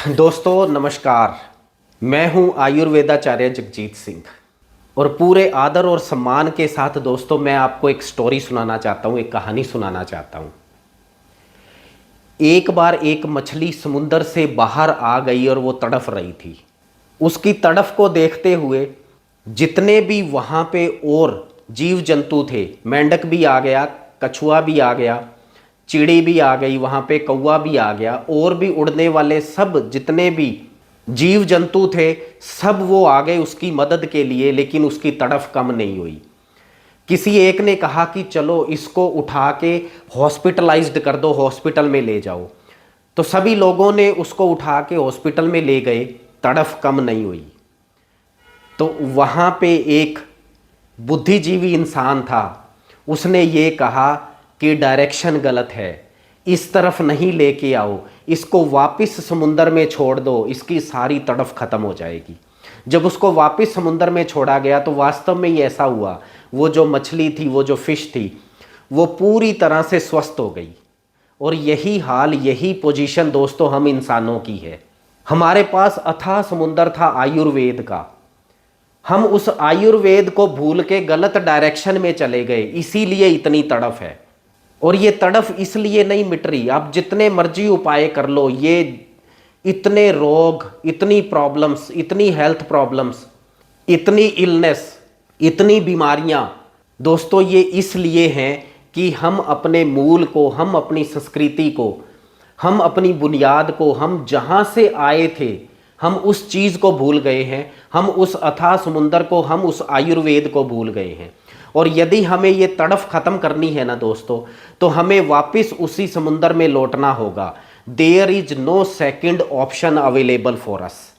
दोस्तों नमस्कार। मैं हूं आयुर्वेदाचार्य जगजीत सिंह और पूरे आदर और सम्मान के साथ दोस्तों मैं आपको एक स्टोरी सुनाना चाहता हूं, एक कहानी सुनाना चाहता हूं। एक बार एक मछली समुंदर से बाहर आ गई और वो तड़फ रही थी। उसकी तड़फ को देखते हुए जितने भी वहाँ पे और जीव जंतु थे, मेंढक भी आ गया, कछुआ भी आ गया, चिड़ी भी आ गई, वहाँ पे कौवा भी आ गया, और भी उड़ने वाले सब जितने भी जीव जंतु थे सब वो आ गए उसकी मदद के लिए, लेकिन उसकी तड़फ कम नहीं हुई। किसी एक ने कहा कि चलो इसको उठा के हॉस्पिटलाइज्ड कर दो, हॉस्पिटल में ले जाओ। तो सभी लोगों ने उसको उठा के हॉस्पिटल में ले गए, तड़फ कम नहीं हुई। तो वहाँ पे एक बुद्धिजीवी इंसान था, उसने ये कहा कि डायरेक्शन गलत है, इस तरफ नहीं लेके आओ, इसको वापस समुंदर में छोड़ दो, इसकी सारी तड़फ खत्म हो जाएगी। जब उसको वापस समुंदर में छोड़ा गया तो वास्तव में ही ऐसा हुआ, वो जो मछली थी, वो जो फिश थी, वो पूरी तरह से स्वस्थ हो गई। और यही हाल, यही पोजीशन दोस्तों हम इंसानों की है। हमारे पास अथाह समुंदर था आयुर्वेद का, हम उस आयुर्वेद को भूल के गलत डायरेक्शन में चले गए, इसीलिए इतनी तड़फ है। और ये तड़फ इसलिए नहीं मिट रही, आप जितने मर्जी उपाय कर लो, ये इतने रोग, इतनी प्रॉब्लम्स, इतनी हेल्थ प्रॉब्लम्स, इतनी इलनेस, इतनी बीमारियां दोस्तों, ये इसलिए हैं कि हम अपने मूल को, हम अपनी संस्कृति को, हम अपनी बुनियाद को, हम जहाँ से आए थे, हम उस चीज़ को भूल गए हैं, हम उस अथाह समुंदर को, हम उस आयुर्वेद को भूल गए हैं। और यदि हमें ये तड़फ ख़त्म करनी है ना दोस्तों, तो हमें वापस उसी समुंदर में लौटना होगा। There is no second option available for us.